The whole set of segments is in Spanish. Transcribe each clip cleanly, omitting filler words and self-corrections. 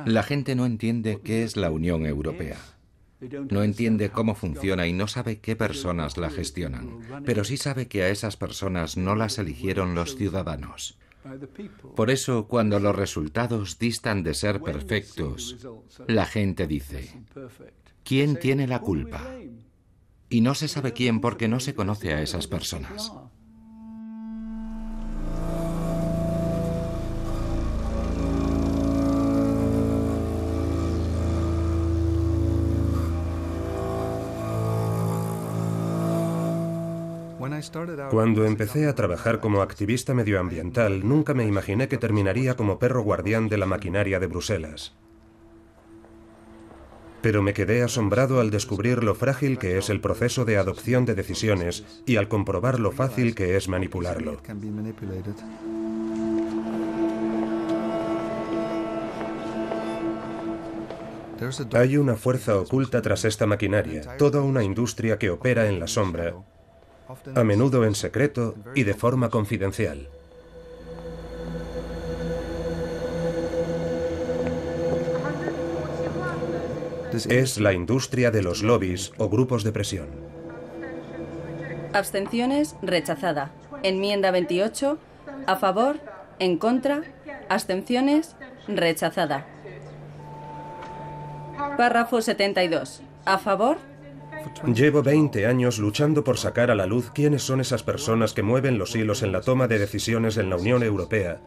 La gente no entiende qué es la Unión Europea. No entiende cómo funciona y no sabe qué personas la gestionan, pero sí sabe que a esas personas no las eligieron los ciudadanos. Por eso, cuando los resultados distan de ser perfectos, la gente dice, ¿quién tiene la culpa? Y no se sabe quién porque no se conoce a esas personas. Cuando empecé a trabajar como activista medioambiental, nunca me imaginé que terminaría como perro guardián de la maquinaria de Bruselas. Pero me quedé asombrado al descubrir lo frágil que es el proceso de adopción de decisiones y al comprobar lo fácil que es manipularlo. Hay una fuerza oculta tras esta maquinaria, toda una industria que opera en la sombra, a menudo en secreto y de forma confidencial. Es la industria de los lobbies o grupos de presión. Abstenciones, rechazada. Enmienda 28, a favor, en contra, abstenciones, rechazada. Párrafo 72, a favor. Llevo 20 años luchando por sacar a la luz quiénes son esas personas que mueven los hilos en la toma de decisiones en la Unión Europea,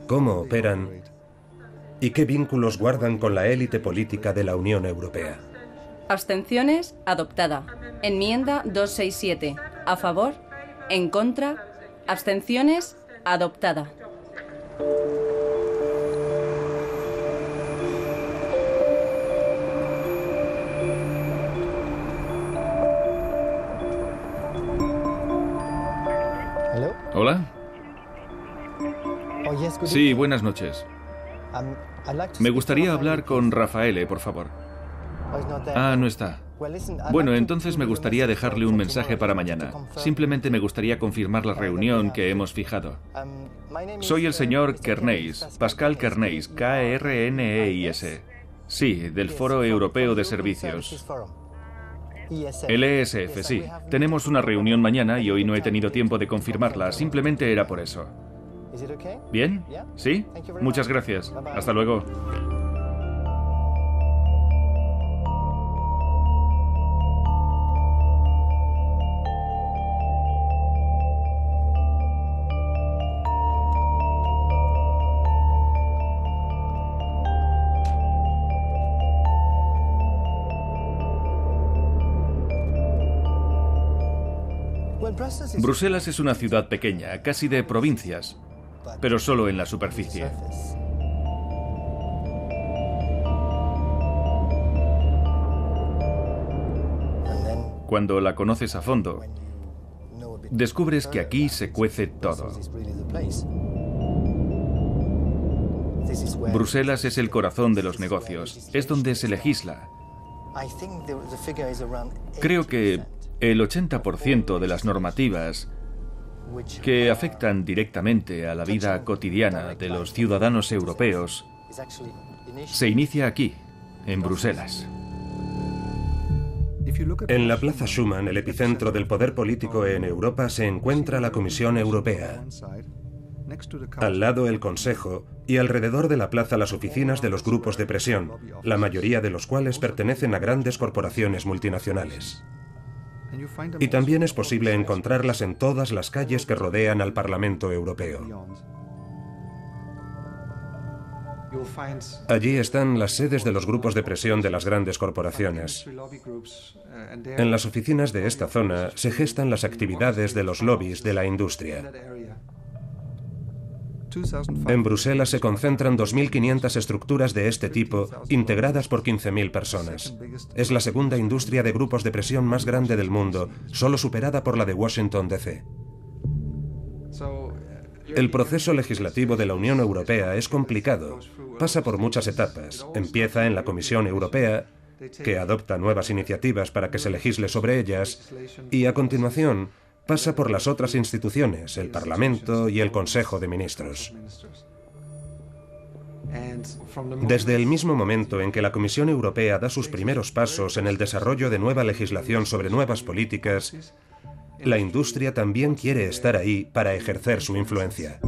cómo operan y qué vínculos guardan con la élite política de la Unión Europea. Abstenciones, adoptada. Enmienda 267, a favor, en contra, abstenciones, adoptada. ¿Hola? Sí, buenas noches. Me gustaría hablar con Rafaele, por favor. Ah, no está. Bueno, entonces me gustaría dejarle un mensaje para mañana. Simplemente me gustaría confirmar la reunión que hemos fijado. Soy el señor Kerneis, Pascal Kerneis, K-R-N-E-I-S. Sí, del Foro Europeo de Servicios. El ESF, sí. Tenemos una reunión mañana y hoy no he tenido tiempo de confirmarla. Simplemente era por eso. ¿Bien? ¿Sí? Muchas gracias. Hasta luego. Bruselas es una ciudad pequeña, casi de provincias, pero solo en la superficie. Cuando la conoces a fondo, descubres que aquí se cuece todo. Bruselas es el corazón de los negocios, es donde se legisla. Creo que el 80% de las normativas que afectan directamente a la vida cotidiana de los ciudadanos europeos se inicia aquí, en Bruselas. En la Plaza Schuman, el epicentro del poder político en Europa, se encuentra la Comisión Europea. Al lado el Consejo y alrededor de la plaza las oficinas de los grupos de presión, la mayoría de los cuales pertenecen a grandes corporaciones multinacionales. Y también es posible encontrarlas en todas las calles que rodean al Parlamento Europeo. Allí están las sedes de los grupos de presión de las grandes corporaciones. En las oficinas de esta zona se gestan las actividades de los lobbies de la industria. En Bruselas se concentran 2.500 estructuras de este tipo, integradas por 15.000 personas. Es la segunda industria de grupos de presión más grande del mundo, solo superada por la de Washington, D.C. El proceso legislativo de la Unión Europea es complicado. Pasa por muchas etapas. Empieza en la Comisión Europea, que adopta nuevas iniciativas para que se legisle sobre ellas, y a continuación pasa por las otras instituciones, el Parlamento y el Consejo de Ministros. Desde el mismo momento en que la Comisión Europea da sus primeros pasos en el desarrollo de nueva legislación sobre nuevas políticas, la industria también quiere estar ahí para ejercer su influencia.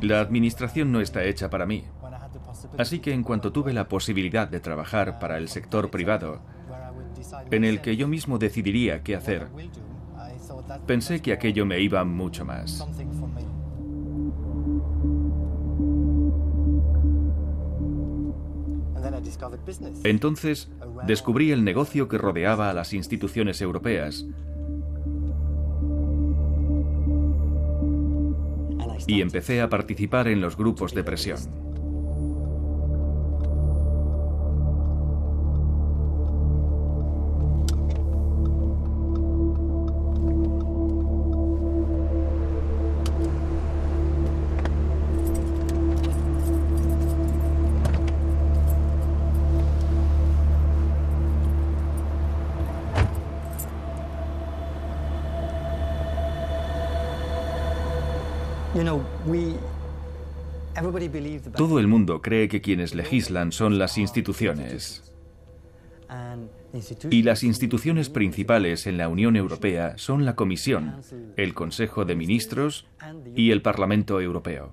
La administración no está hecha para mí. Así que en cuanto tuve la posibilidad de trabajar para el sector privado, en el que yo mismo decidiría qué hacer, pensé que aquello me iba mucho más. Entonces, descubrí el negocio que rodeaba a las instituciones europeas y empecé a participar en los grupos de presión. Todo el mundo cree que quienes legislan son las instituciones. Y las instituciones principales en la Unión Europea son la Comisión, el Consejo de Ministros y el Parlamento Europeo.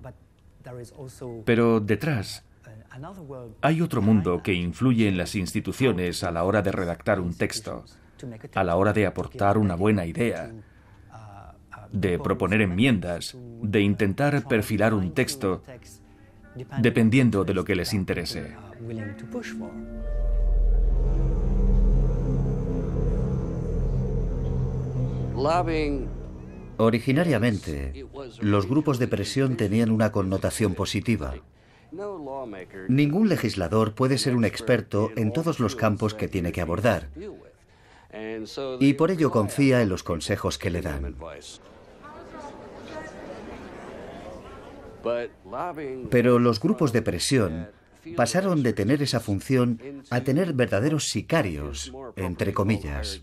Pero detrás hay otro mundo que influye en las instituciones a la hora de redactar un texto, a la hora de aportar una buena idea, de proponer enmiendas, de intentar perfilar un texto, dependiendo de lo que les interese. Originariamente, los grupos de presión tenían una connotación positiva. Ningún legislador puede ser un experto en todos los campos que tiene que abordar, y por ello confía en los consejos que le dan. Pero los grupos de presión pasaron de tener esa función a tener verdaderos sicarios, entre comillas.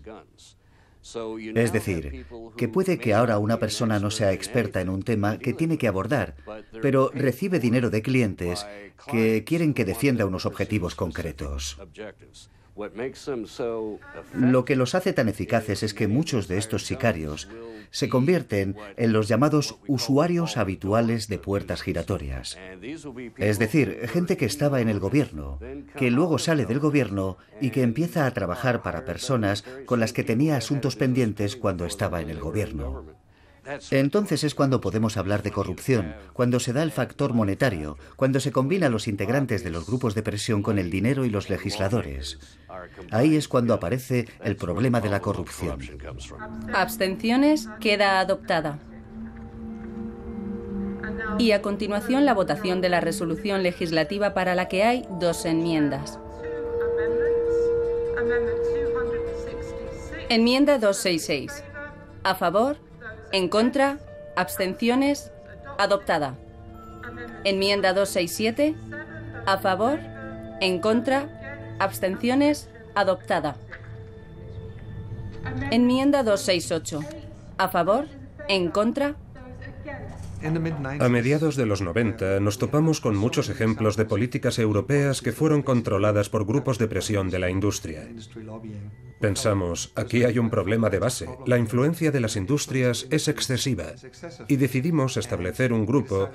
Es decir, que puede que ahora una persona no sea experta en un tema que tiene que abordar, pero recibe dinero de clientes que quieren que defienda unos objetivos concretos. Lo que los hace tan eficaces es que muchos de estos sicarios se convierten en los llamados usuarios habituales de puertas giratorias. Es decir, gente que estaba en el gobierno, que luego sale del gobierno y que empieza a trabajar para personas con las que tenía asuntos pendientes cuando estaba en el gobierno. Entonces es cuando podemos hablar de corrupción, cuando se da el factor monetario, cuando se combinan los integrantes de los grupos de presión con el dinero y los legisladores. Ahí es cuando aparece el problema de la corrupción. Abstenciones, queda adoptada. Y a continuación la votación de la resolución legislativa para la que hay 2 enmiendas. Enmienda 266. A favor. En contra, abstenciones, adoptada. Enmienda 267, a favor, en contra, abstenciones, adoptada. Enmienda 268, a favor, en contra. A mediados de los 90 nos topamos con muchos ejemplos de políticas europeas que fueron controladas por grupos de presión de la industria. Pensamos, aquí hay un problema de base, la influencia de las industrias es excesiva, y decidimos establecer un grupo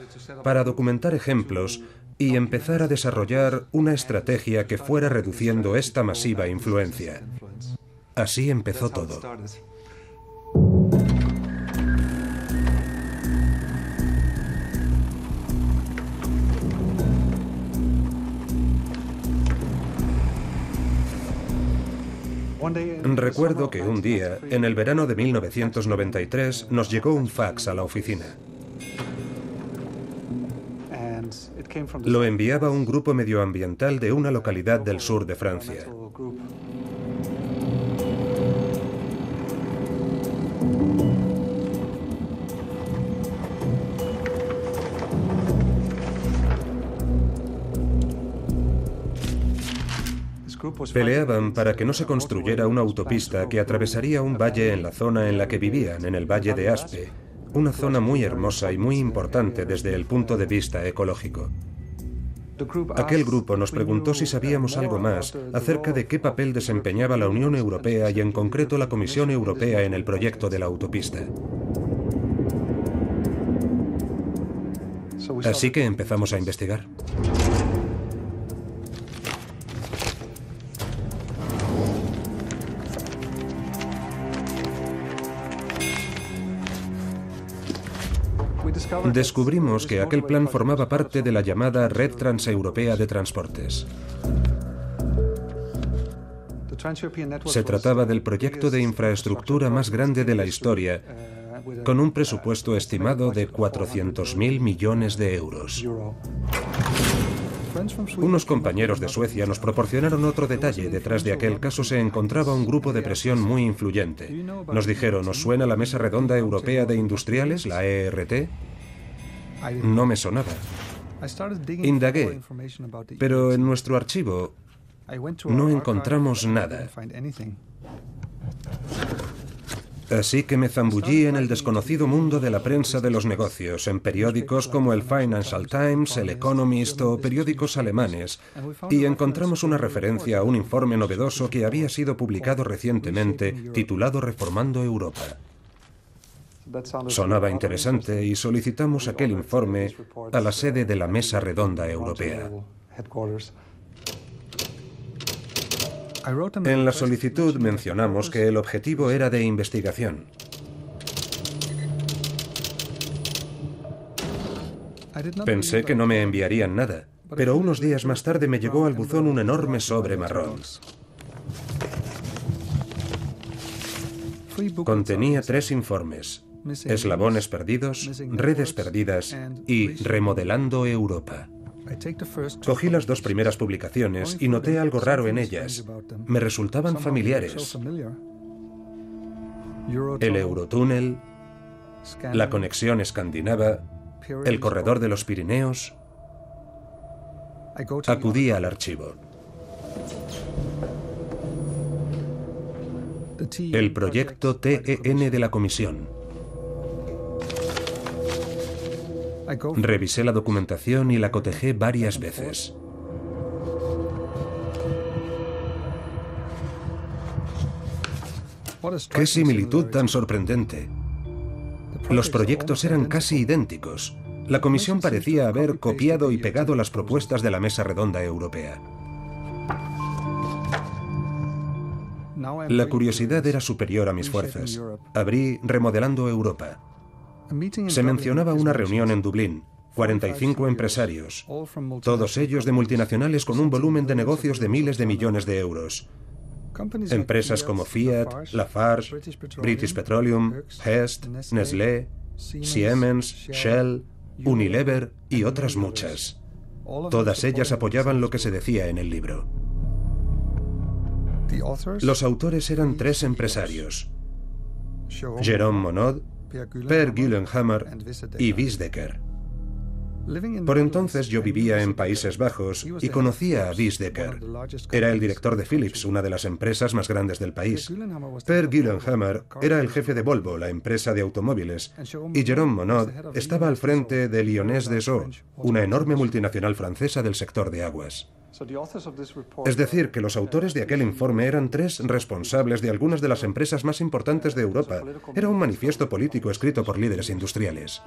para documentar ejemplos y empezar a desarrollar una estrategia que fuera reduciendo esta masiva influencia. Así empezó todo. Recuerdo que un día, en el verano de 1993, nos llegó un fax a la oficina. Lo enviaba un grupo medioambiental de una localidad del sur de Francia. Peleaban para que no se construyera una autopista que atravesaría un valle en la zona en la que vivían, en el Valle de Aspe, una zona muy hermosa y muy importante desde el punto de vista ecológico. Aquel grupo nos preguntó si sabíamos algo más acerca de qué papel desempeñaba la Unión Europea y en concreto la Comisión Europea en el proyecto de la autopista. Así que empezamos a investigar. Descubrimos que aquel plan formaba parte de la llamada Red Transeuropea de Transportes. Se trataba del proyecto de infraestructura más grande de la historia, con un presupuesto estimado de 400.000 millones de euros. Unos compañeros de Suecia nos proporcionaron otro detalle. Detrás de aquel caso se encontraba un grupo de presión muy influyente. Nos dijeron, ¿os suena la Mesa Redonda Europea de Industriales, la ERT? No me sonaba. Indagué, pero en nuestro archivo no encontramos nada. Así que me zambullí en el desconocido mundo de la prensa de los negocios, en periódicos como el Financial Times, el Economist o periódicos alemanes, y encontramos una referencia a un informe novedoso que había sido publicado recientemente, titulado Reformando Europa. Sonaba interesante y solicitamos aquel informe a la sede de la Mesa Redonda Europea. En la solicitud mencionamos que el objetivo era de investigación. Pensé que no me enviarían nada, pero unos días más tarde me llegó al buzón un enorme sobre marrón. Contenía 3 informes: Eslabones perdidos, Redes perdidas y Remodelando Europa. Cogí las 2 primeras publicaciones y noté algo raro en ellas. Me resultaban familiares. El Eurotúnel, la conexión escandinava, el corredor de los Pirineos. Acudí al archivo. El proyecto TEN de la Comisión. Revisé la documentación y la cotejé varias veces. ¡Qué similitud tan sorprendente! Los proyectos eran casi idénticos. La Comisión parecía haber copiado y pegado las propuestas de la Mesa Redonda Europea. La curiosidad era superior a mis fuerzas. Abrí Remodelando Europa. Se mencionaba una reunión en Dublín, 45 empresarios, todos ellos de multinacionales con un volumen de negocios de miles de millones de euros. Empresas como Fiat, Lafarge, British Petroleum, Hess, Nestlé, Siemens, Shell, Unilever y otras muchas. Todas ellas apoyaban lo que se decía en el libro. Los autores eran 3 empresarios: Jérôme Monod, Per Gyllenhammar y Vissdecker. Por entonces yo vivía en Países Bajos y conocía a Vissdecker. Era el director de Philips, una de las empresas más grandes del país. Per Gyllenhammar era el jefe de Volvo, la empresa de automóviles, y Jérôme Monod estaba al frente de Lyonnaise des Eaux, una enorme multinacional francesa del sector de aguas. Es decir, que los autores de aquel informe eran 3 responsables de algunas de las empresas más importantes de Europa. Era un manifiesto político escrito por líderes industriales.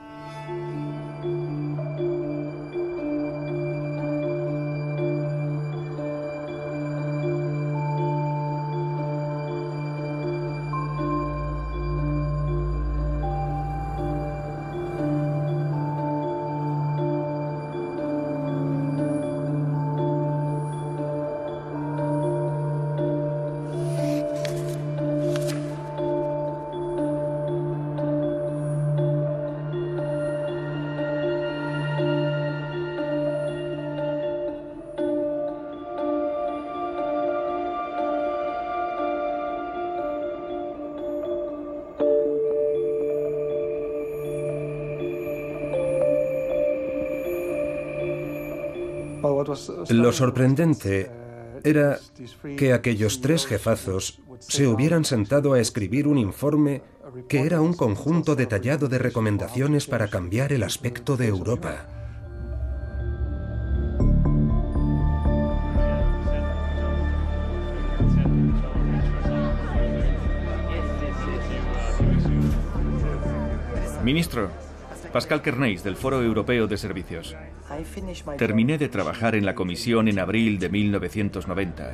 Lo sorprendente era que aquellos 3 jefazos se hubieran sentado a escribir un informe que era un conjunto detallado de recomendaciones para cambiar el aspecto de Europa. Ministro, Pascal Kerneis, del Foro Europeo de Servicios. Terminé de trabajar en la comisión en abril de 1990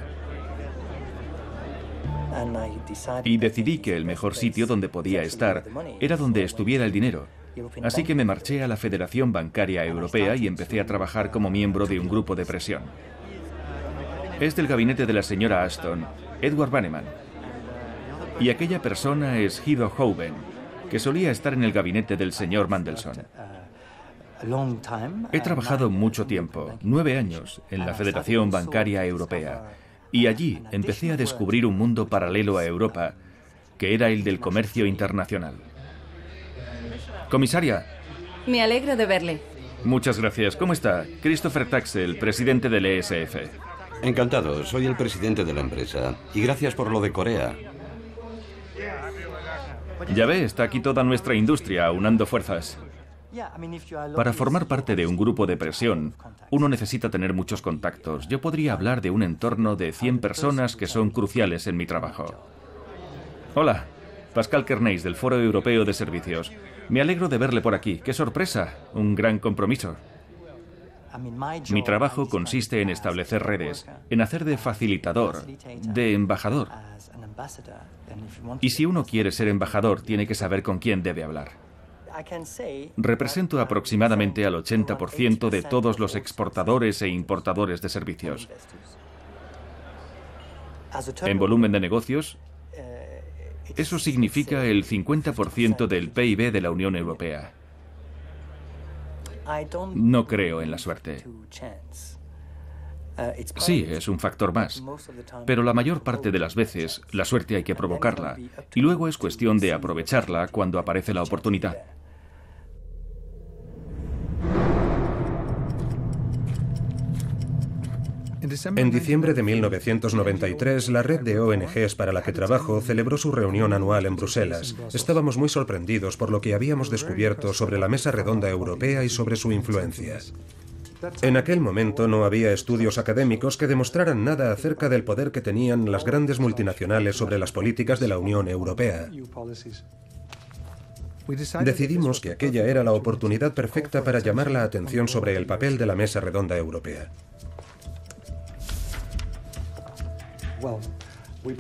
y decidí que el mejor sitio donde podía estar era donde estuviera el dinero. Así que me marché a la Federación Bancaria Europea y empecé a trabajar como miembro de un grupo de presión. Es del gabinete de la señora Ashton, Edward Banneman. Y aquella persona es Guido Houben, que solía estar en el gabinete del señor Mandelson. He trabajado mucho tiempo, 9 años, en la Federación Bancaria Europea, y allí empecé a descubrir un mundo paralelo a Europa, que era el del comercio internacional. Comisaria. Me alegro de verle. Muchas gracias. ¿Cómo está? Christopher Taxel, presidente del ESF. Encantado, soy el presidente de la empresa. Y gracias por lo de Corea. Ya ve, está aquí toda nuestra industria aunando fuerzas. Para formar parte de un grupo de presión, uno necesita tener muchos contactos. Yo podría hablar de un entorno de 100 personas que son cruciales en mi trabajo. Hola, Pascal Kerneis, del Foro Europeo de Servicios. Me alegro de verle por aquí. ¡Qué sorpresa! Un gran compromiso. Mi trabajo consiste en establecer redes, en hacer de facilitador, de embajador. Y si uno quiere ser embajador, tiene que saber con quién debe hablar. Represento aproximadamente al 80% de todos los exportadores e importadores de servicios. En volumen de negocios, eso significa el 50% del PIB de la Unión Europea. No creo en la suerte. Sí, es un factor más, pero la mayor parte de las veces la suerte hay que provocarla y luego es cuestión de aprovecharla cuando aparece la oportunidad. En diciembre de 1993, la red de ONGs para la que trabajo celebró su reunión anual en Bruselas. Estábamos muy sorprendidos por lo que habíamos descubierto sobre la Mesa Redonda Europea y sobre su influencia. En aquel momento no había estudios académicos que demostraran nada acerca del poder que tenían las grandes multinacionales sobre las políticas de la Unión Europea. Decidimos que aquella era la oportunidad perfecta para llamar la atención sobre el papel de la Mesa Redonda Europea.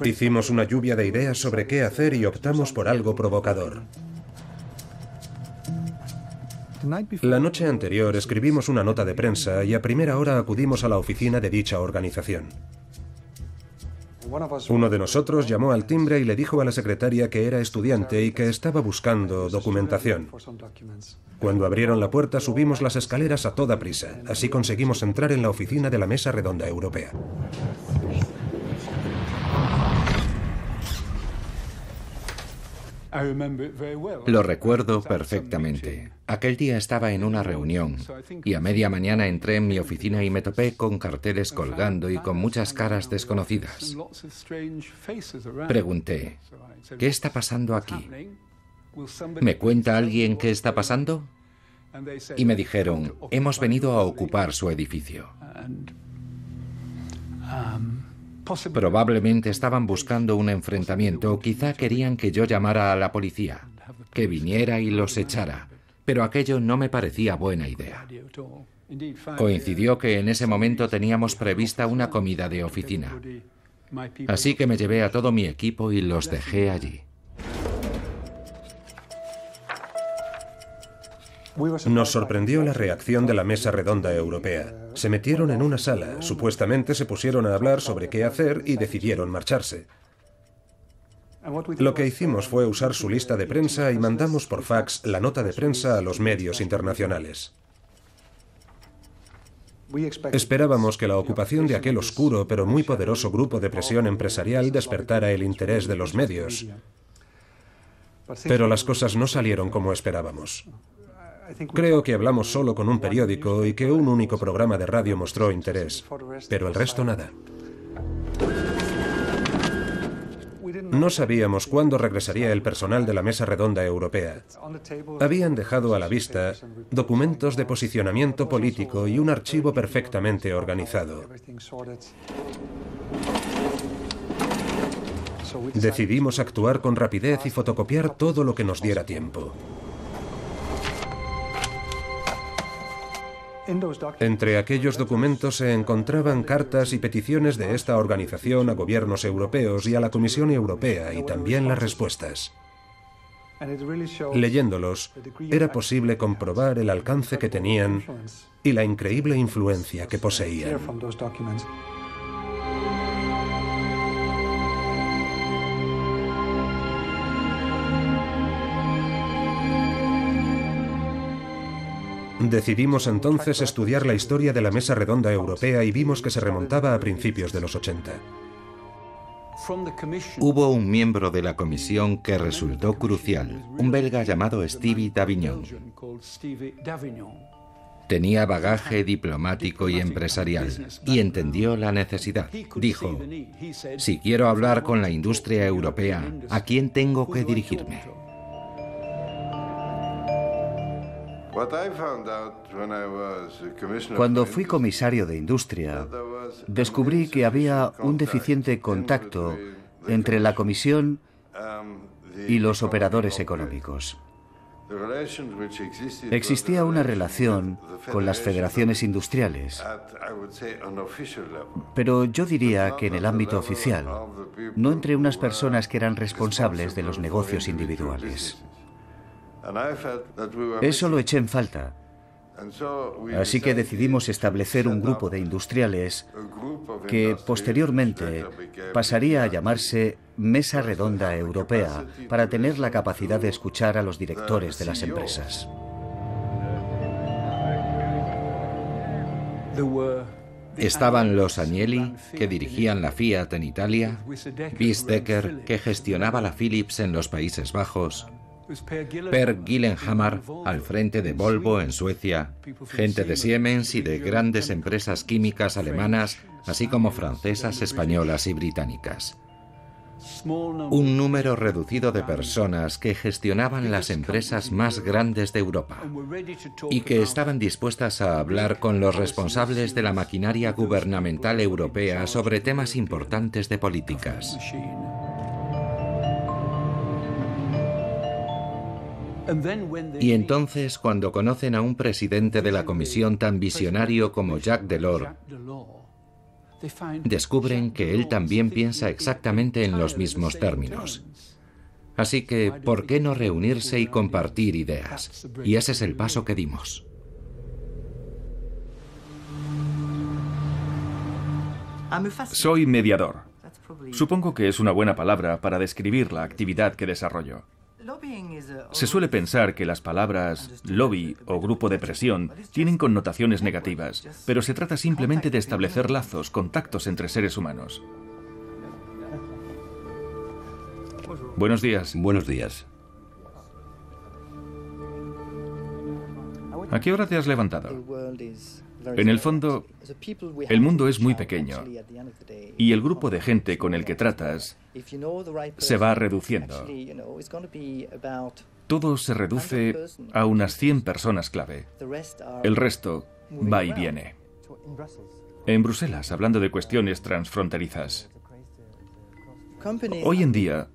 Hicimos una lluvia de ideas sobre qué hacer y optamos por algo provocador. La noche anterior escribimos una nota de prensa y a primera hora acudimos a la oficina de dicha organización. Uno de nosotros llamó al timbre y le dijo a la secretaria que era estudiante y que estaba buscando documentación. Cuando abrieron la puerta subimos las escaleras a toda prisa. Así conseguimos entrar en la oficina de la Mesa Redonda Europea. Lo recuerdo perfectamente. Aquel día estaba en una reunión y a media mañana entré en mi oficina y me topé con carteles colgando y con muchas caras desconocidas. Pregunté, ¿qué está pasando aquí? ¿Me cuenta alguien qué está pasando? Y me dijeron, hemos venido a ocupar su edificio. Probablemente estaban buscando un enfrentamiento o quizá querían que yo llamara a la policía, que viniera y los echara, pero aquello no me parecía buena idea. Coincidió que en ese momento teníamos prevista una comida de oficina, así que me llevé a todo mi equipo y los dejé allí. Nos sorprendió la reacción de la Mesa Redonda Europea. Se metieron en una sala, supuestamente se pusieron a hablar sobre qué hacer y decidieron marcharse. Lo que hicimos fue usar su lista de prensa y mandamos por fax la nota de prensa a los medios internacionales. Esperábamos que la ocupación de aquel oscuro pero muy poderoso grupo de presión empresarial despertara el interés de los medios. Pero las cosas no salieron como esperábamos. Creo que hablamos solo con un periódico y que un único programa de radio mostró interés, pero el resto nada. No sabíamos cuándo regresaría el personal de la Mesa Redonda Europea. Habían dejado a la vista documentos de posicionamiento político y un archivo perfectamente organizado. Decidimos actuar con rapidez y fotocopiar todo lo que nos diera tiempo. Entre aquellos documentos se encontraban cartas y peticiones de esta organización a gobiernos europeos y a la Comisión Europea, y también las respuestas. Leyéndolos, era posible comprobar el alcance que tenían y la increíble influencia que poseían. Decidimos entonces estudiar la historia de la Mesa Redonda Europea y vimos que se remontaba a principios de los 80. Hubo un miembro de la comisión que resultó crucial, un belga llamado Stevie Davignon. Tenía bagaje diplomático y empresarial y entendió la necesidad. Dijo, si quiero hablar con la industria europea, ¿a quién tengo que dirigirme? Cuando fui comisario de Industria, descubrí que había un deficiente contacto entre la Comisión y los operadores económicos. Existía una relación con las federaciones industriales, pero yo diría que en el ámbito oficial, no entre unas personas que eran responsables de los negocios individuales. Eso lo eché en falta. Así que decidimos establecer un grupo de industriales que posteriormente pasaría a llamarse Mesa Redonda Europea para tener la capacidad de escuchar a los directores de las empresas. Estaban los Agnelli, que dirigían la Fiat en Italia, Bis Dekker, que gestionaba la Philips en los Países Bajos, Per Gyllenhammar al frente de Volvo en Suecia, gente de Siemens y de grandes empresas químicas alemanas, así como francesas, españolas y británicas. Un número reducido de personas que gestionaban las empresas más grandes de Europa y que estaban dispuestas a hablar con los responsables de la maquinaria gubernamental europea sobre temas importantes de políticas. Y entonces, cuando conocen a un presidente de la Comisión tan visionario como Jacques Delors, descubren que él también piensa exactamente en los mismos términos. Así que, ¿por qué no reunirse y compartir ideas? Y ese es el paso que dimos. Soy mediador. Supongo que es una buena palabra para describir la actividad que desarrollo. Se suele pensar que las palabras lobby o grupo de presión tienen connotaciones negativas, pero se trata simplemente de establecer lazos, contactos entre seres humanos. Buenos días. Buenos días. ¿A qué hora te has levantado? En el fondo, el mundo es muy pequeño y el grupo de gente con el que tratas se va reduciendo. Todo se reduce a unas 100 personas clave. El resto va y viene. En Bruselas, hablando de cuestiones transfronterizas. Hoy en día,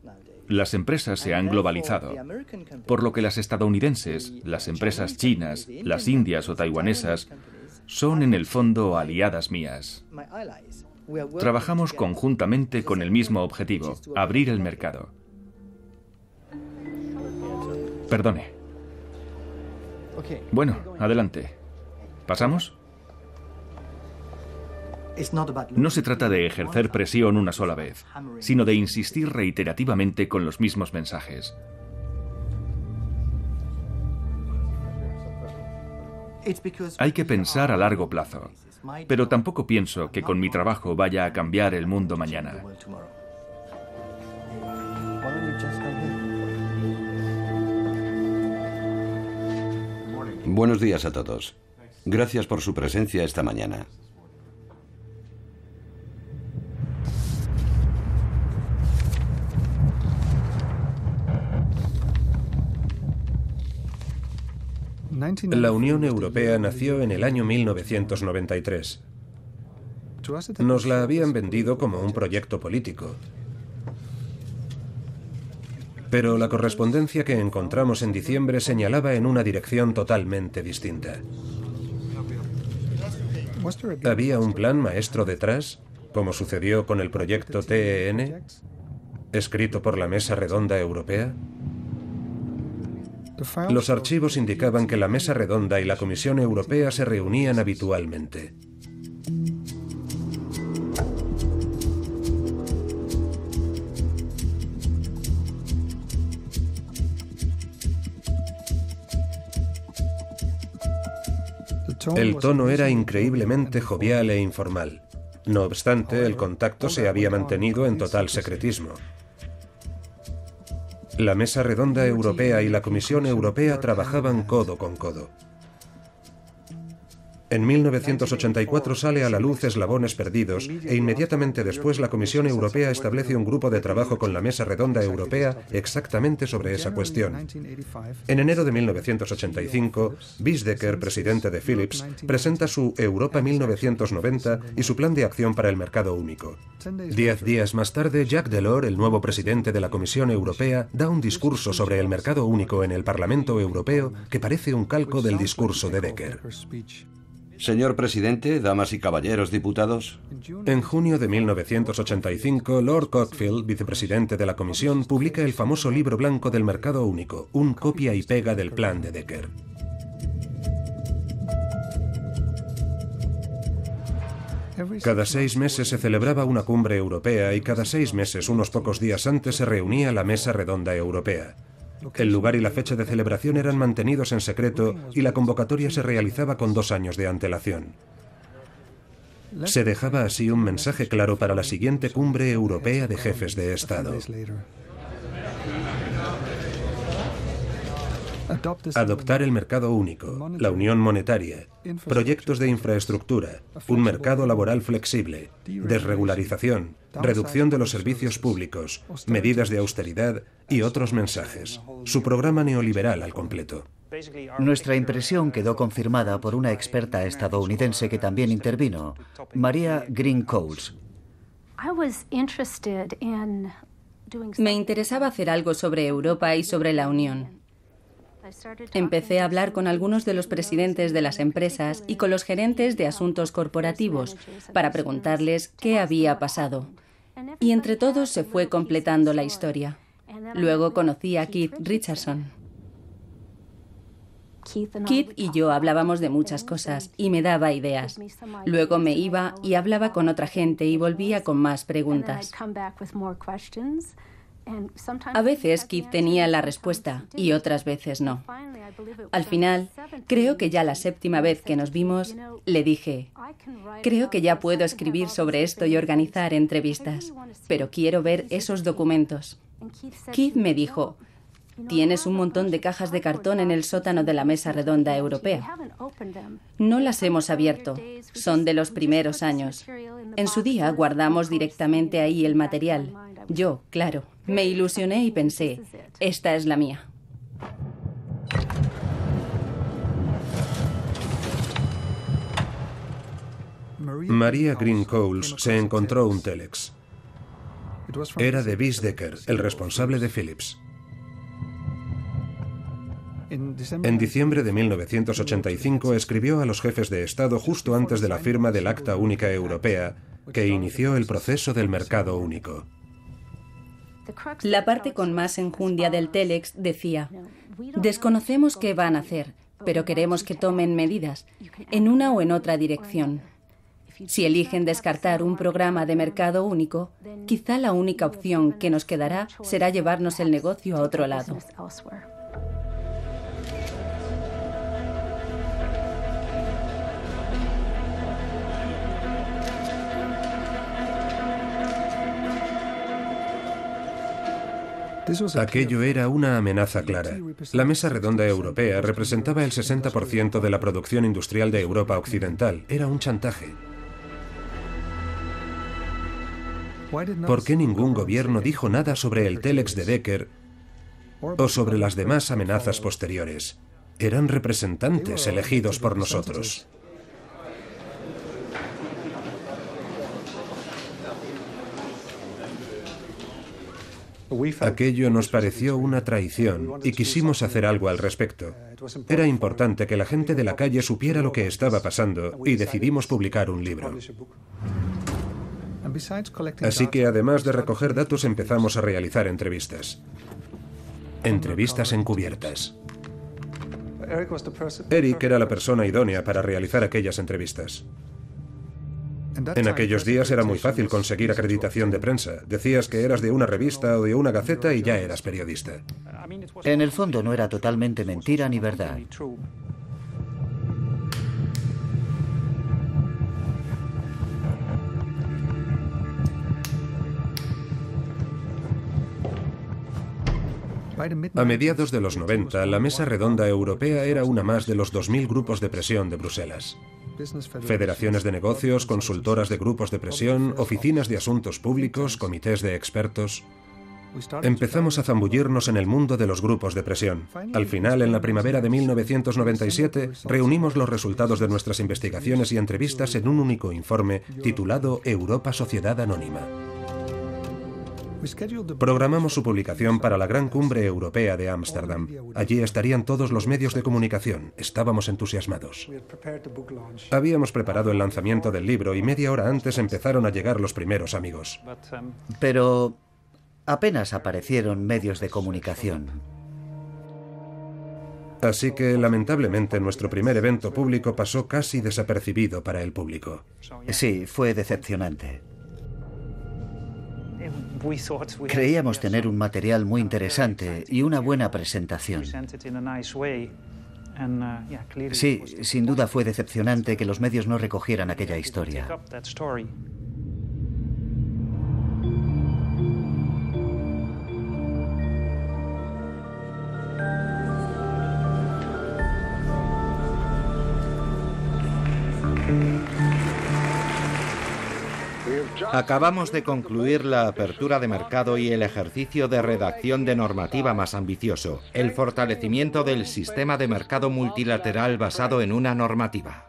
las empresas se han globalizado, por lo que las estadounidenses, las empresas chinas, las indias o taiwanesas son en el fondo aliadas mías. Trabajamos conjuntamente con el mismo objetivo, abrir el mercado. Perdone. Bueno, adelante. ¿Pasamos? No se trata de ejercer presión una sola vez, sino de insistir reiterativamente con los mismos mensajes. Hay que pensar a largo plazo, pero tampoco pienso que con mi trabajo vaya a cambiar el mundo mañana. Buenos días a todos. Gracias por su presencia esta mañana. La Unión Europea nació en el año 1993. Nos la habían vendido como un proyecto político. Pero la correspondencia que encontramos en diciembre señalaba en una dirección totalmente distinta. ¿Había un plan maestro detrás, como sucedió con el proyecto TEN, escrito por la Mesa Redonda Europea? Los archivos indicaban que la Mesa Redonda y la Comisión Europea se reunían habitualmente. El tono era increíblemente jovial e informal. No obstante, el contacto se había mantenido en total secretismo. La Mesa Redonda Europea y la Comisión Europea trabajaban codo con codo. En 1984 sale a la luz Eslabones Perdidos e inmediatamente después la Comisión Europea establece un grupo de trabajo con la Mesa Redonda Europea exactamente sobre esa cuestión. En enero de 1985, Vysdecker, presidente de Philips, presenta su Europa 1990 y su plan de acción para el mercado único. 10 días más tarde, Jacques Delors, el nuevo presidente de la Comisión Europea, da un discurso sobre el mercado único en el Parlamento Europeo que parece un calco del discurso de Becker. Señor presidente, damas y caballeros diputados. En junio de 1985, Lord Cockfield, vicepresidente de la Comisión, publica el famoso Libro Blanco del Mercado Único, un copia y pega del plan de Becker. Cada 6 meses se celebraba una cumbre europea y cada 6 meses, unos pocos días antes, se reunía la Mesa Redonda Europea. El lugar y la fecha de celebración eran mantenidos en secreto y la convocatoria se realizaba con 2 años de antelación. Se dejaba así un mensaje claro para la siguiente cumbre europea de jefes de Estado. Adoptar el mercado único, la unión monetaria, proyectos de infraestructura, un mercado laboral flexible, desregularización, reducción de los servicios públicos, medidas de austeridad y otros mensajes. Su programa neoliberal al completo. Nuestra impresión quedó confirmada por una experta estadounidense que también intervino, Maria Green-Coles. Me interesaba hacer algo sobre Europa y sobre la Unión. Empecé a hablar con algunos de los presidentes de las empresas y con los gerentes de asuntos corporativos para preguntarles qué había pasado. Y entre todos se fue completando la historia. Luego conocí a Keith Richardson. Keith y yo hablábamos de muchas cosas y me daba ideas. Luego me iba y hablaba con otra gente y volvía con más preguntas. A veces Keith tenía la respuesta y otras veces no. Al final, creo que ya la 7ª vez que nos vimos, le dije, creo que ya puedo escribir sobre esto y organizar entrevistas, pero quiero ver esos documentos. Keith me dijo, tienes un montón de cajas de cartón en el sótano de la Mesa Redonda Europea. No las hemos abierto, son de los primeros años. En su día guardamos directamente ahí el material. Yo, claro, me ilusioné y pensé, esta es la mía. Maria Green-Coles se encontró un telex. Era de Vysdecker, el responsable de Philips. En diciembre de 1985 escribió a los jefes de Estado justo antes de la firma del Acta Única Europea, que inició el proceso del mercado único. La parte con más enjundia del telex decía, desconocemos qué van a hacer, pero queremos que tomen medidas, en una o en otra dirección. Si eligen descartar un programa de mercado único, quizá la única opción que nos quedará será llevarnos el negocio a otro lado. Aquello era una amenaza clara. La Mesa Redonda Europea representaba el 60% de la producción industrial de Europa Occidental. Era un chantaje. ¿Por qué ningún gobierno dijo nada sobre el Telex de Decker o sobre las demás amenazas posteriores? Eran representantes elegidos por nosotros. Aquello nos pareció una traición y quisimos hacer algo al respecto. Era importante que la gente de la calle supiera lo que estaba pasando y decidimos publicar un libro. Así que además de recoger datos empezamos a realizar entrevistas. Entrevistas encubiertas. Eric era la persona idónea para realizar aquellas entrevistas. En aquellos días era muy fácil conseguir acreditación de prensa. Decías que eras de una revista o de una gaceta y ya eras periodista. En el fondo no era totalmente mentira ni verdad. A mediados de los 90, la Mesa Redonda Europea era una más de los 2000 grupos de presión de Bruselas. Federaciones de negocios, consultoras de grupos de presión, oficinas de asuntos públicos, comités de expertos. Empezamos a zambullirnos en el mundo de los grupos de presión. Al final, en la primavera de 1997, reunimos los resultados de nuestras investigaciones y entrevistas en un único informe titulado Europa Sociedad Anónima. Programamos su publicación para la Gran Cumbre Europea de Ámsterdam. Allí estarían todos los medios de comunicación. Estábamos entusiasmados. Habíamos preparado el lanzamiento del libro y media hora antes empezaron a llegar los primeros amigos. Pero apenas aparecieron medios de comunicación. Así que, lamentablemente, nuestro primer evento público pasó casi desapercibido para el público. Sí, fue decepcionante. Creíamos tener un material muy interesante y una buena presentación. Sí, sin duda fue decepcionante que los medios no recogieran aquella historia. Acabamos de concluir la apertura de mercado y el ejercicio de redacción de normativa más ambicioso, el fortalecimiento del sistema de mercado multilateral basado en una normativa.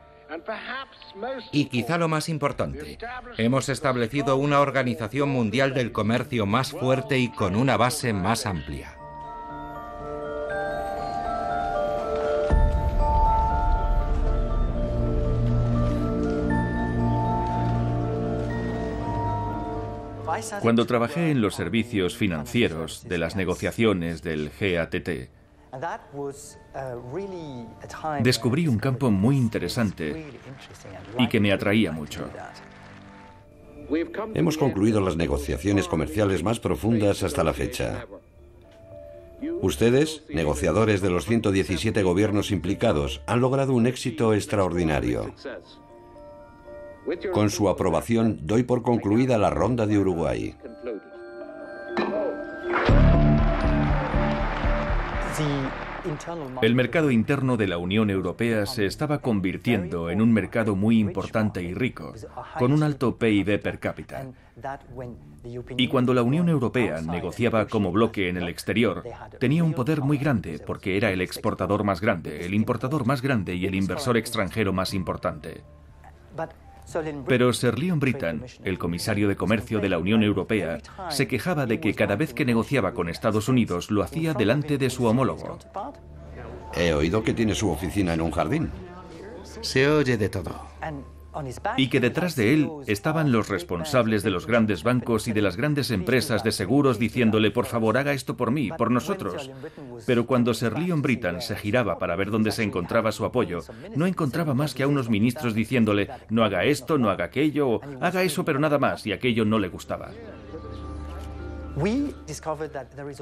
Y quizá lo más importante, hemos establecido una organización mundial del comercio más fuerte y con una base más amplia. Cuando trabajé en los servicios financieros de las negociaciones del GATT, descubrí un campo muy interesante y que me atraía mucho. Hemos concluido las negociaciones comerciales más profundas hasta la fecha. Ustedes, negociadores de los 117 gobiernos implicados, han logrado un éxito extraordinario. Con su aprobación, doy por concluida la ronda de Uruguay. El mercado interno de la Unión Europea se estaba convirtiendo en un mercado muy importante y rico, con un alto PIB per cápita. Y cuando la Unión Europea negociaba como bloque en el exterior, tenía un poder muy grande porque era el exportador más grande, el importador más grande y el inversor extranjero más importante. Pero Sir Leon Brittan, el comisario de Comercio de la Unión Europea, se quejaba de que cada vez que negociaba con Estados Unidos lo hacía delante de su homólogo. He oído que tiene su oficina en un jardín. Se oye de todo. Y que detrás de él estaban los responsables de los grandes bancos y de las grandes empresas de seguros diciéndole, por favor, haga esto por mí, por nosotros. Pero cuando Sir Leon Brittan se giraba para ver dónde se encontraba su apoyo, no encontraba más que a unos ministros diciéndole, no haga esto, no haga aquello, o haga eso pero nada más, y aquello no le gustaba.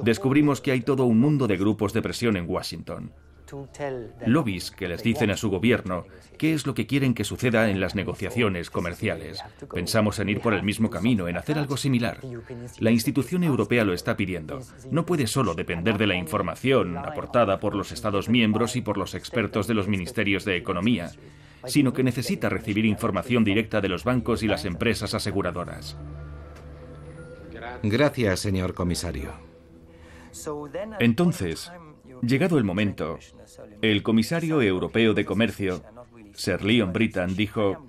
Descubrimos que hay todo un mundo de grupos de presión en Washington. Lobbies que les dicen a su gobierno qué es lo que quieren que suceda en las negociaciones comerciales. Pensamos en ir por el mismo camino, en hacer algo similar. La institución europea lo está pidiendo. No puede solo depender de la información aportada por los Estados miembros y por los expertos de los ministerios de Economía, sino que necesita recibir información directa de los bancos y las empresas aseguradoras. Gracias, señor comisario. Entonces, llegado el momento, el comisario europeo de Comercio, Sir Leon Brittan, dijo: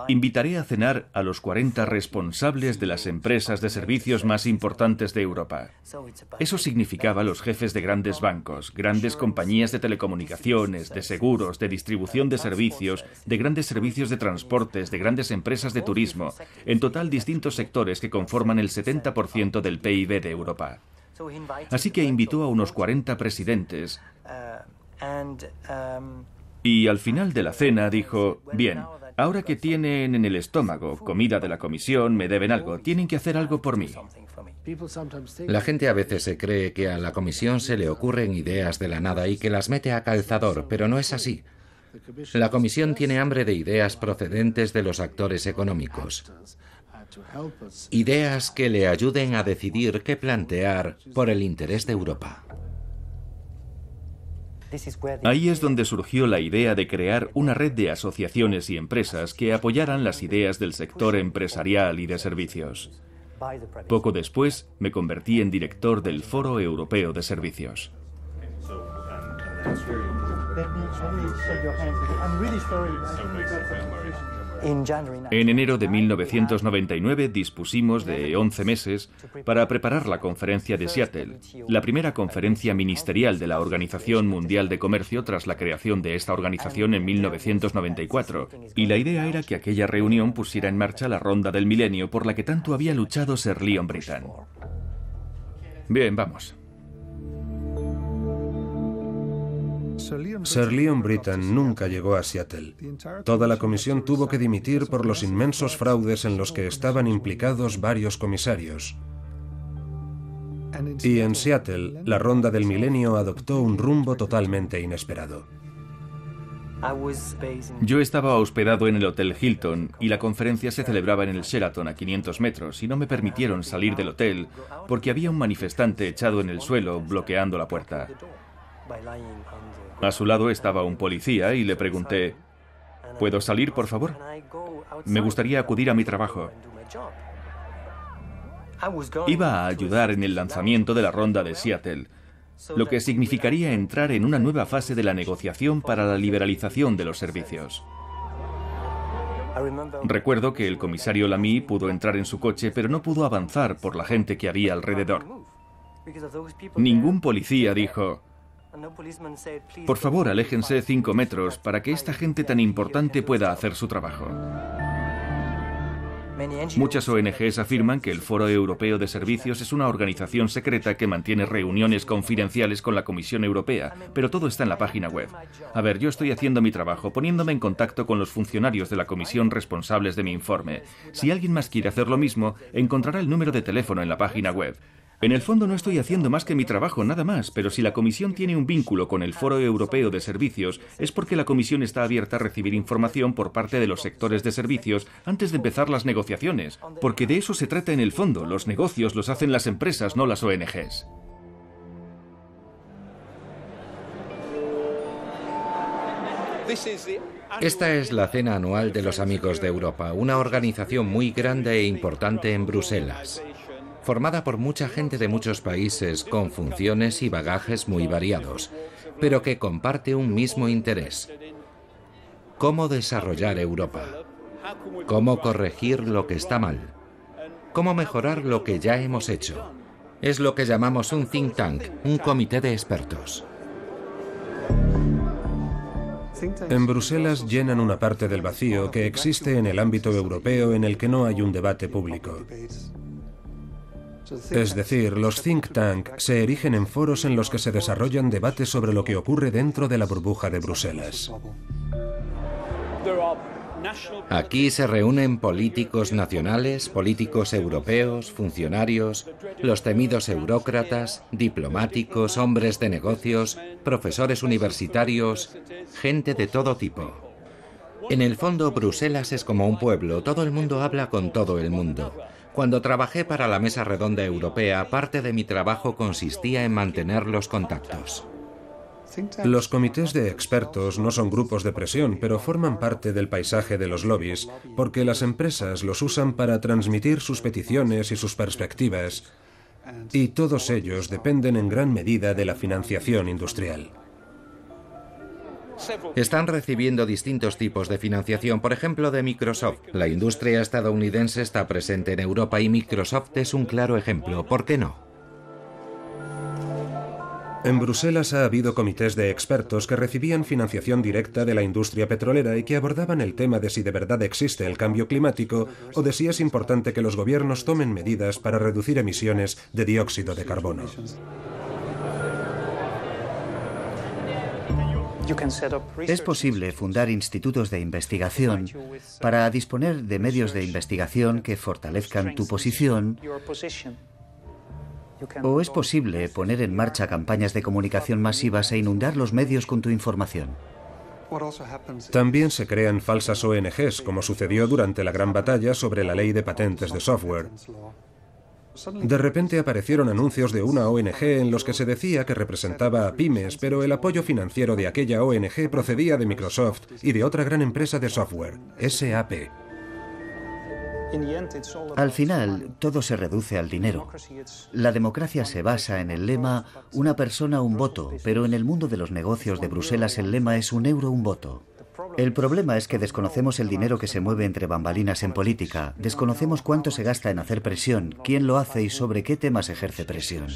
invitaré a cenar a los 40 responsables de las empresas de servicios más importantes de Europa. Eso significaba los jefes de grandes bancos, grandes compañías de telecomunicaciones, de seguros, de distribución de servicios, de grandes servicios de transportes, de grandes empresas de turismo, en total distintos sectores que conforman el 70% del PIB de Europa. Así que invitó a unos 40 presidentes y al final de la cena dijo: bien, ahora que tienen en el estómago comida de la comisión, me deben algo, tienen que hacer algo por mí. La gente a veces se cree que a la comisión se le ocurren ideas de la nada y que las mete a calzador, pero no es así. La comisión tiene hambre de ideas procedentes de los actores económicos. Ideas que le ayuden a decidir qué plantear por el interés de Europa. Ahí es donde surgió la idea de crear una red de asociaciones y empresas que apoyaran las ideas del sector empresarial y de servicios. Poco después, me convertí en director del Foro Europeo de Servicios. En enero de 1999 dispusimos de 11 meses para preparar la conferencia de Seattle, la primera conferencia ministerial de la Organización Mundial de Comercio tras la creación de esta organización en 1994, y la idea era que aquella reunión pusiera en marcha la ronda del milenio por la que tanto había luchado Sir Leon Brittan. Bien, vamos. Sir Leon Brittan nunca llegó a Seattle. Toda la comisión tuvo que dimitir por los inmensos fraudes en los que estaban implicados varios comisarios. Y en Seattle, la ronda del milenio adoptó un rumbo totalmente inesperado. Yo estaba hospedado en el Hotel Hilton y la conferencia se celebraba en el Sheraton a 500 metros y no me permitieron salir del hotel porque había un manifestante echado en el suelo bloqueando la puerta. A su lado estaba un policía y le pregunté: ¿puedo salir, por favor? Me gustaría acudir a mi trabajo. Iba a ayudar en el lanzamiento de la ronda de Seattle, lo que significaría entrar en una nueva fase de la negociación para la liberalización de los servicios. Recuerdo que el comisario Lamy pudo entrar en su coche, pero no pudo avanzar por la gente que había alrededor. Ningún policía dijo: por favor, aléjense 5 metros para que esta gente tan importante pueda hacer su trabajo. Muchas ONGs afirman que el Foro Europeo de Servicios es una organización secreta que mantiene reuniones confidenciales con la Comisión Europea, pero todo está en la página web. A ver, yo estoy haciendo mi trabajo, poniéndome en contacto con los funcionarios de la Comisión responsables de mi informe. Si alguien más quiere hacer lo mismo, encontrará el número de teléfono en la página web. En el fondo no estoy haciendo más que mi trabajo, nada más, pero si la Comisión tiene un vínculo con el Foro Europeo de Servicios, es porque la Comisión está abierta a recibir información por parte de los sectores de servicios antes de empezar las negociaciones, porque de eso se trata en el fondo. Los negocios los hacen las empresas, no las ONGs. Esta es la cena anual de los Amigos de Europa, una organización muy grande e importante en Bruselas, formada por mucha gente de muchos países con funciones y bagajes muy variados, pero que comparte un mismo interés: cómo desarrollar Europa, cómo corregir lo que está mal, cómo mejorar lo que ya hemos hecho. Es lo que llamamos un think tank, un comité de expertos. En Bruselas llenan una parte del vacío que existe en el ámbito europeo en el que no hay un debate público. Es decir, los think tank se erigen en foros en los que se desarrollan debates sobre lo que ocurre dentro de la burbuja de Bruselas. Aquí se reúnen políticos nacionales, políticos europeos, funcionarios, los temidos eurócratas, diplomáticos, hombres de negocios, profesores universitarios, gente de todo tipo. En el fondo, Bruselas es como un pueblo, todo el mundo habla con todo el mundo. Cuando trabajé para la Mesa Redonda Europea, parte de mi trabajo consistía en mantener los contactos. Los comités de expertos no son grupos de presión, pero forman parte del paisaje de los lobbies, porque las empresas los usan para transmitir sus peticiones y sus perspectivas, y todos ellos dependen en gran medida de la financiación industrial. Están recibiendo distintos tipos de financiación, por ejemplo, de Microsoft. La industria estadounidense está presente en Europa y Microsoft es un claro ejemplo. ¿Por qué no? En Bruselas ha habido comités de expertos que recibían financiación directa de la industria petrolera y que abordaban el tema de si de verdad existe el cambio climático o de si es importante que los gobiernos tomen medidas para reducir emisiones de dióxido de carbono. Es posible fundar institutos de investigación para disponer de medios de investigación que fortalezcan tu posición. O es posible poner en marcha campañas de comunicación masivas e inundar los medios con tu información. También se crean falsas ONGs, como sucedió durante la gran batalla sobre la ley de patentes de software. De repente aparecieron anuncios de una ONG en los que se decía que representaba a pymes, pero el apoyo financiero de aquella ONG procedía de Microsoft y de otra gran empresa de software, SAP. Al final, todo se reduce al dinero. La democracia se basa en el lema «una persona, un voto», pero en el mundo de los negocios de Bruselas el lema es «un euro, un voto». El problema es que desconocemos el dinero que se mueve entre bambalinas en política, desconocemos cuánto se gasta en hacer presión, quién lo hace y sobre qué temas ejerce presión.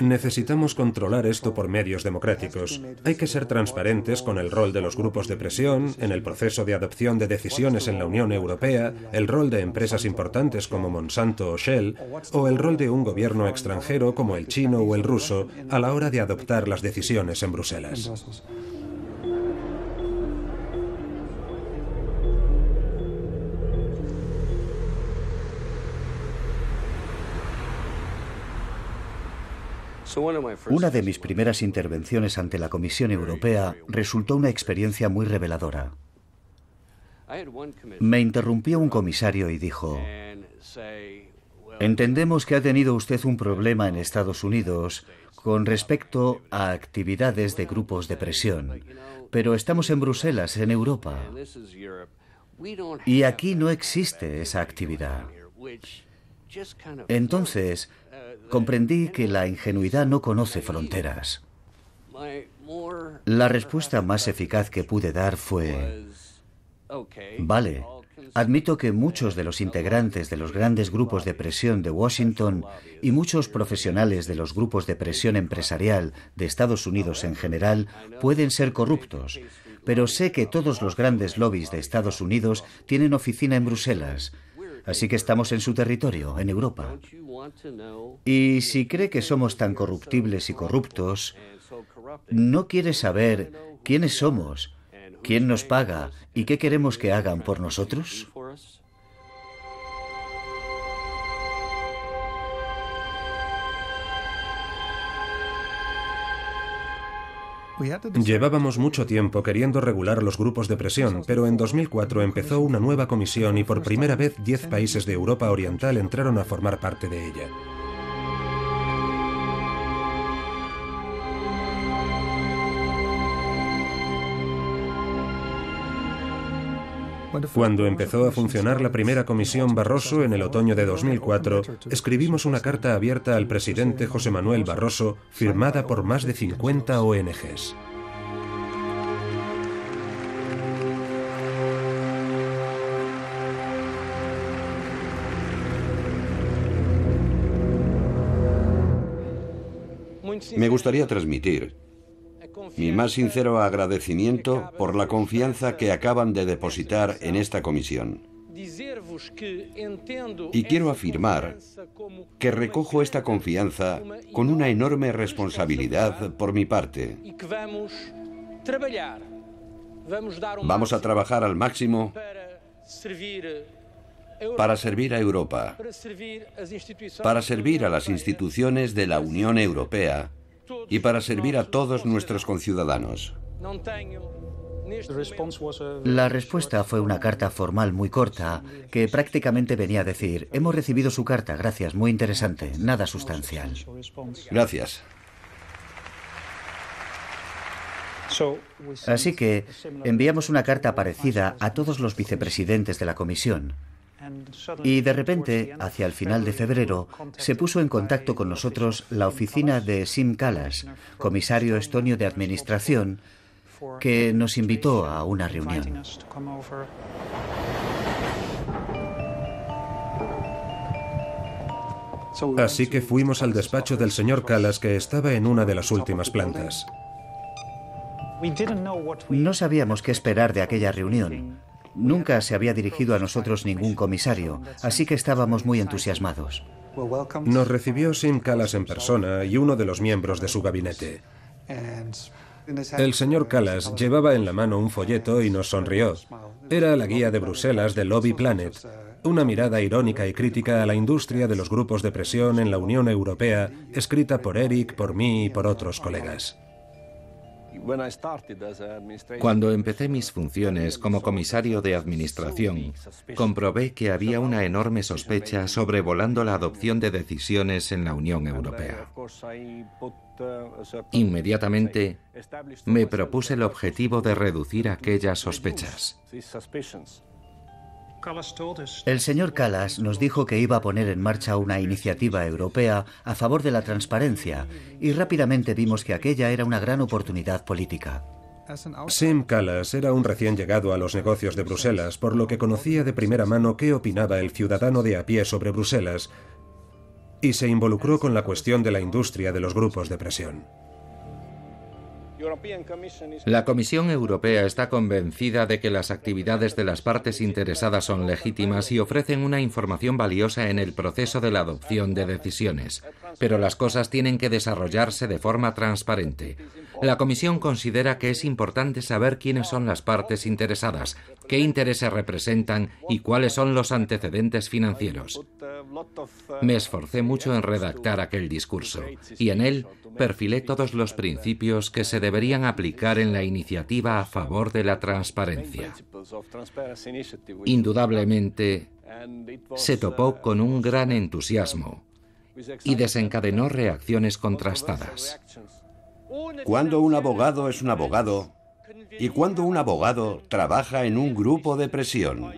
Necesitamos controlar esto por medios democráticos. Hay que ser transparentes con el rol de los grupos de presión, en el proceso de adopción de decisiones en la Unión Europea, el rol de empresas importantes como Monsanto o Shell, o el rol de un gobierno extranjero como el chino o el ruso a la hora de adoptar las decisiones en Bruselas. Una de mis primeras intervenciones ante la Comisión Europea resultó una experiencia muy reveladora. Me interrumpió un comisario y dijo: «Entendemos que ha tenido usted un problema en Estados Unidos con respecto a actividades de grupos de presión, pero estamos en Bruselas, en Europa, y aquí no existe esa actividad». Entonces, comprendí que la ingenuidad no conoce fronteras. La respuesta más eficaz que pude dar fue: «Vale, admito que muchos de los integrantes de los grandes grupos de presión de Washington y muchos profesionales de los grupos de presión empresarial de Estados Unidos en general pueden ser corruptos, pero sé que todos los grandes lobbies de Estados Unidos tienen oficina en Bruselas. Así que estamos en su territorio, en Europa. Y si cree que somos tan corruptibles y corruptos, ¿no quiere saber quiénes somos, quién nos paga y qué queremos que hagan por nosotros?» Llevábamos mucho tiempo queriendo regular los grupos de presión, pero en 2004 empezó una nueva comisión y por primera vez 10 países de Europa Oriental entraron a formar parte de ella. Cuando empezó a funcionar la primera comisión Barroso en el otoño de 2004, escribimos una carta abierta al presidente José Manuel Barroso, firmada por más de 50 ONGs. Me gustaría transmitir mi más sincero agradecimiento por la confianza que acaban de depositar en esta comisión. Y quiero afirmar que recojo esta confianza con una enorme responsabilidad por mi parte. Vamos a trabajar al máximo para servir a Europa, para servir a las instituciones de la Unión Europea y para servir a todos nuestros conciudadanos. La respuesta fue una carta formal muy corta que prácticamente venía a decir: hemos recibido su carta, gracias, muy interesante, nada sustancial. Gracias. Así que enviamos una carta parecida a todos los vicepresidentes de la Comisión. Y de repente, hacia el final de febrero, se puso en contacto con nosotros la oficina de Siim Kallas, comisario estonio de Administración, que nos invitó a una reunión. Así que fuimos al despacho del señor Kallas, que estaba en una de las últimas plantas. No sabíamos qué esperar de aquella reunión. Nunca se había dirigido a nosotros ningún comisario, así que estábamos muy entusiasmados. Nos recibió Siim Kallas en persona y uno de los miembros de su gabinete. El señor Kallas llevaba en la mano un folleto y nos sonrió. Era la guía de Bruselas de Lobby Planet, una mirada irónica y crítica a la industria de los grupos de presión en la Unión Europea, escrita por Eric, por mí y por otros colegas. Cuando empecé mis funciones como comisario de administración, comprobé que había una enorme sospecha sobrevolando la adopción de decisiones en la Unión Europea. Inmediatamente me propuse el objetivo de reducir aquellas sospechas. El señor Kallas nos dijo que iba a poner en marcha una iniciativa europea a favor de la transparencia y rápidamente vimos que aquella era una gran oportunidad política. Siim Kallas era un recién llegado a los negocios de Bruselas, por lo que conocía de primera mano qué opinaba el ciudadano de a pie sobre Bruselas y se involucró con la cuestión de la industria de los grupos de presión. La Comisión Europea está convencida de que las actividades de las partes interesadas son legítimas y ofrecen una información valiosa en el proceso de la adopción de decisiones. Pero las cosas tienen que desarrollarse de forma transparente. La Comisión considera que es importante saber quiénes son las partes interesadas, qué intereses representan y cuáles son los antecedentes financieros. Me esforcé mucho en redactar aquel discurso y en él perfilé todos los principios que se deberían aplicar en la iniciativa a favor de la transparencia. Indudablemente, se topó con un gran entusiasmo y desencadenó reacciones contrastadas. Cuando un abogado es un abogado y cuando un abogado trabaja en un grupo de presión.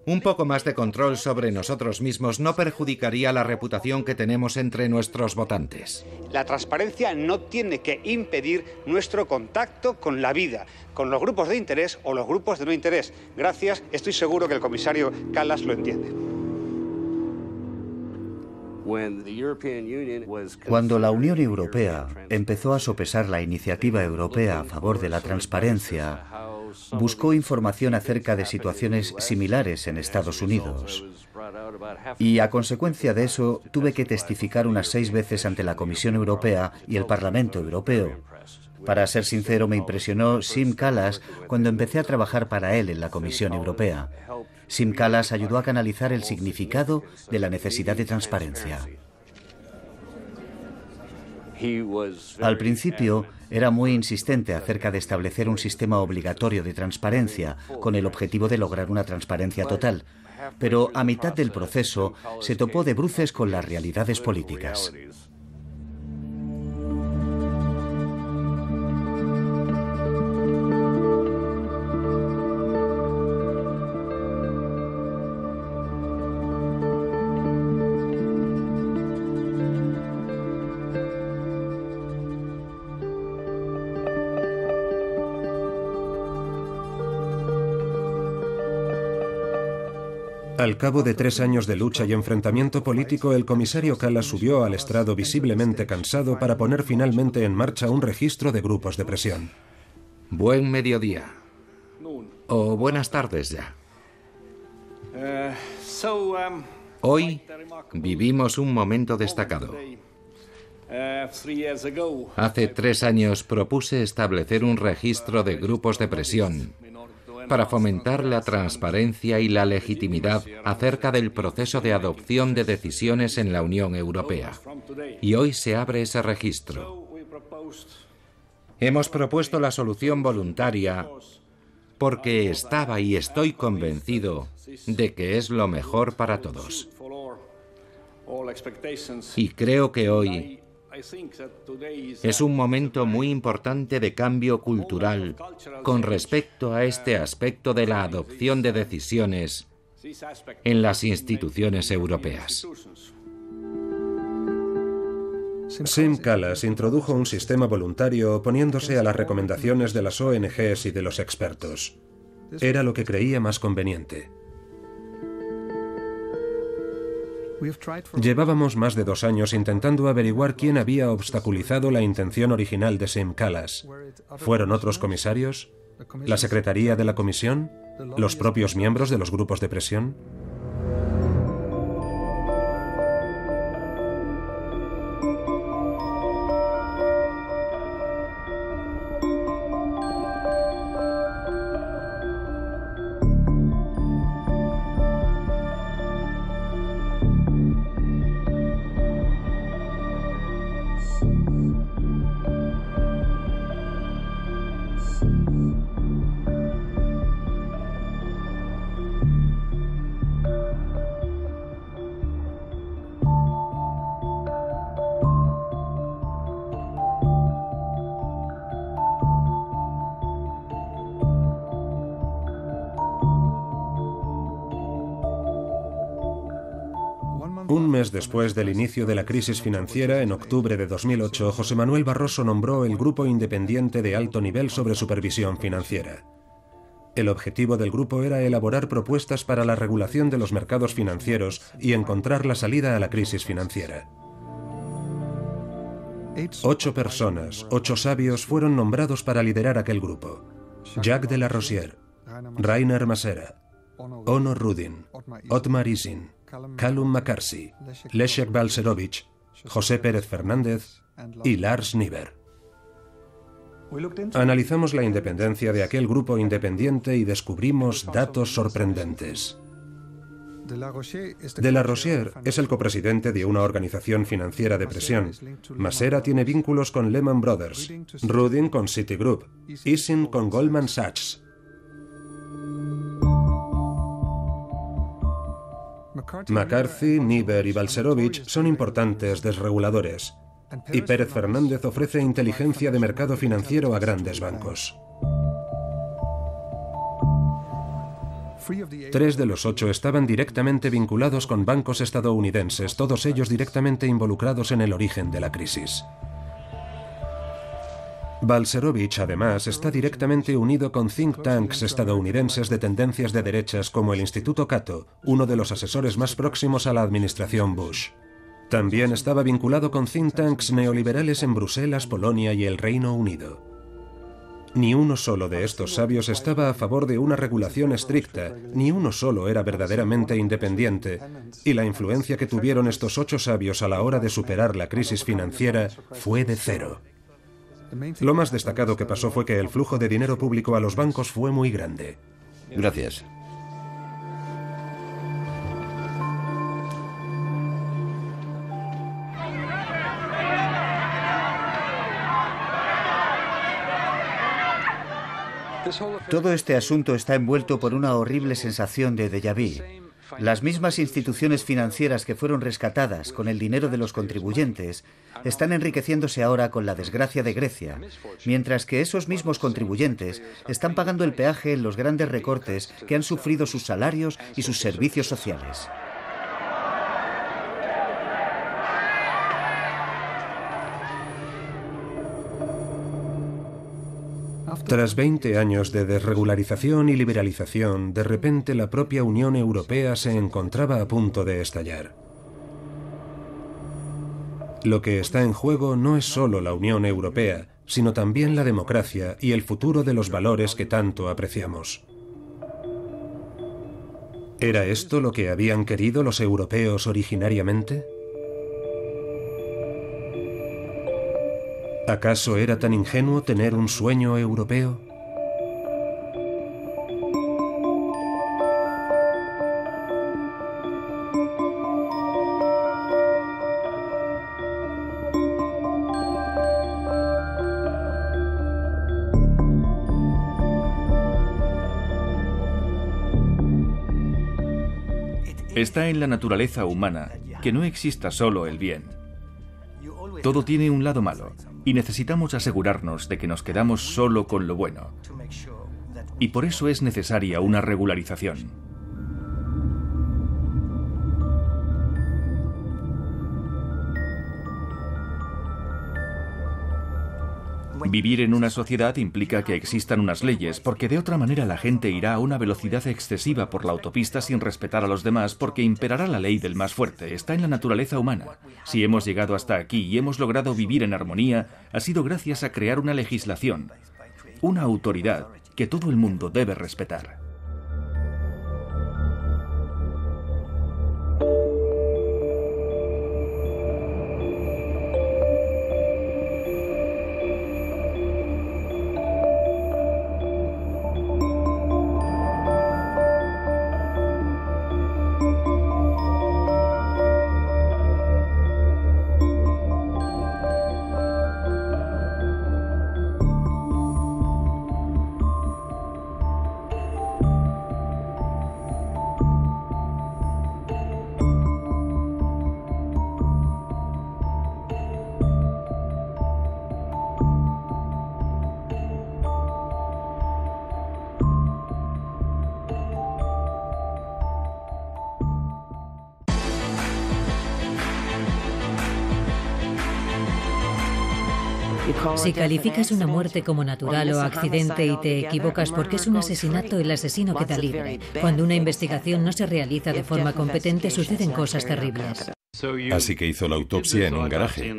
Un poco más de control sobre nosotros mismos no perjudicaría la reputación que tenemos entre nuestros votantes. La transparencia no tiene que impedir nuestro contacto con la vida, con los grupos de interés o los grupos de no interés. Gracias, estoy seguro que el comisario Kallas lo entiende. Cuando la Unión Europea empezó a sopesar la iniciativa europea a favor de la transparencia, buscó información acerca de situaciones similares en Estados Unidos. Y a consecuencia de eso, tuve que testificar unas 6 veces ante la Comisión Europea y el Parlamento Europeo. Para ser sincero, me impresionó Siim Kallas cuando empecé a trabajar para él en la Comisión Europea. Siim Kallas ayudó a canalizar el significado de la necesidad de transparencia. Al principio, era muy insistente acerca de establecer un sistema obligatorio de transparencia, con el objetivo de lograr una transparencia total. Pero a mitad del proceso, se topó de bruces con las realidades políticas. Al cabo de 3 años de lucha y enfrentamiento político, el comisario Kallas subió al estrado visiblemente cansado para poner finalmente en marcha un registro de grupos de presión. Buen mediodía. O buenas tardes ya. Hoy vivimos un momento destacado. Hace 3 años propuse establecer un registro de grupos de presión para fomentar la transparencia y la legitimidad acerca del proceso de adopción de decisiones en la Unión Europea. Y hoy se abre ese registro. Hemos propuesto la solución voluntaria porque estaba y estoy convencido de que es lo mejor para todos. Y creo que hoy es un momento muy importante de cambio cultural con respecto a este aspecto de la adopción de decisiones en las instituciones europeas. Siim Kallas introdujo un sistema voluntario oponiéndose a las recomendaciones de las ONGs y de los expertos. Era lo que creía más conveniente. Llevábamos más de 2 años intentando averiguar quién había obstaculizado la intención original de Siim Kallas. ¿Fueron otros comisarios? ¿La Secretaría de la Comisión? ¿Los propios miembros de los grupos de presión? Un mes después del inicio de la crisis financiera, en octubre de 2008, José Manuel Barroso nombró el Grupo Independiente de Alto Nivel sobre Supervisión Financiera. El objetivo del grupo era elaborar propuestas para la regulación de los mercados financieros y encontrar la salida a la crisis financiera. 8 personas, 8 sabios fueron nombrados para liderar aquel grupo. Jacques de la Rosière, Rainer Masera, Onno Rudin, Otmar Isin, Callum McCarthy, Leszek Balcerowicz, José Pérez Fernández y Lars Niber. Analizamos la independencia de aquel grupo independiente y descubrimos datos sorprendentes. De la Rosière es el copresidente de una organización financiera de presión. Masera tiene vínculos con Lehman Brothers, Rudin con Citigroup, Isin con Goldman Sachs. McCarthy, Niber y Balcerowicz son importantes desreguladores, y Pérez Fernández ofrece inteligencia de mercado financiero a grandes bancos. 3 de los 8 estaban directamente vinculados con bancos estadounidenses, todos ellos directamente involucrados en el origen de la crisis. Balcerowicz, además, está directamente unido con think tanks estadounidenses de tendencias de derechas como el Instituto Cato, uno de los asesores más próximos a la administración Bush. También estaba vinculado con think tanks neoliberales en Bruselas, Polonia y el Reino Unido. Ni uno solo de estos sabios estaba a favor de una regulación estricta, ni uno solo era verdaderamente independiente, y la influencia que tuvieron estos 8 sabios a la hora de superar la crisis financiera fue de 0. Lo más destacado que pasó fue que el flujo de dinero público a los bancos fue muy grande. Gracias. Todo este asunto está envuelto por una horrible sensación de déjà vu. Las mismas instituciones financieras que fueron rescatadas con el dinero de los contribuyentes están enriqueciéndose ahora con la desgracia de Grecia, mientras que esos mismos contribuyentes están pagando el peaje en los grandes recortes que han sufrido sus salarios y sus servicios sociales. Tras 20 años de desregularización y liberalización, de repente la propia Unión Europea se encontraba a punto de estallar. Lo que está en juego no es solo la Unión Europea, sino también la democracia y el futuro de los valores que tanto apreciamos. ¿Era esto lo que habían querido los europeos originariamente? ¿Acaso era tan ingenuo tener un sueño europeo? Está en la naturaleza humana que no exista solo el bien. Todo tiene un lado malo y necesitamos asegurarnos de que nos quedamos solo con lo bueno. Y por eso es necesaria una regularización. Vivir en una sociedad implica que existan unas leyes, porque de otra manera la gente irá a una velocidad excesiva por la autopista sin respetar a los demás, porque imperará la ley del más fuerte. Está en la naturaleza humana. Si hemos llegado hasta aquí y hemos logrado vivir en armonía, ha sido gracias a crear una legislación, una autoridad que todo el mundo debe respetar. Si calificas una muerte como natural o accidente y te equivocas porque es un asesinato, el asesino queda libre. Cuando una investigación no se realiza de forma competente, suceden cosas terribles. Así que hizo la autopsia en un garaje.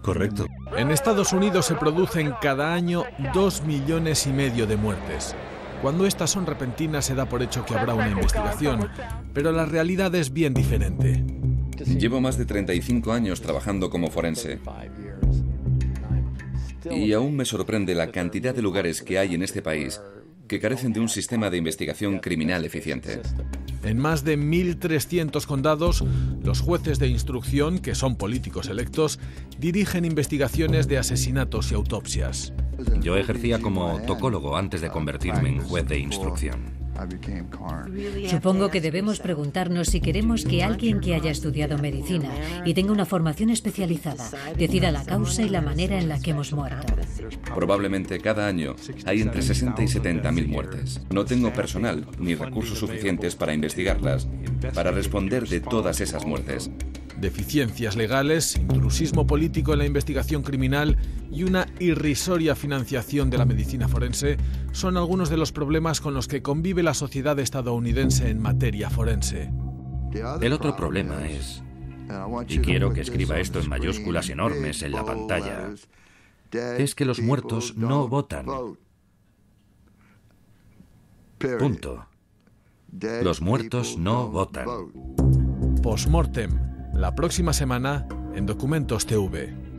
Correcto. En Estados Unidos se producen cada año 2,5 millones de muertes. Cuando estas son repentinas se da por hecho que habrá una investigación, pero la realidad es bien diferente. Llevo más de 35 años trabajando como forense. Y aún me sorprende la cantidad de lugares que hay en este país que carecen de un sistema de investigación criminal eficiente. En más de 1.300 condados, los jueces de instrucción, que son políticos electos, dirigen investigaciones de asesinatos y autopsias. Yo ejercía como tocólogo antes de convertirme en juez de instrucción. Supongo que debemos preguntarnos si queremos que alguien que haya estudiado medicina y tenga una formación especializada decida la causa y la manera en la que hemos muerto. Probablemente cada año hay entre 60 y 70.000 muertes. No tengo personal ni recursos suficientes para investigarlas, para responder de todas esas muertes. Deficiencias legales, intrusismo político en la investigación criminal y una irrisoria financiación de la medicina forense son algunos de los problemas con los que convive la sociedad estadounidense en materia forense. El otro problema es, y quiero que escriba esto en mayúsculas enormes en la pantalla, es que los muertos no votan. Punto. Los muertos no votan. Postmortem. La próxima semana en Documentos TV.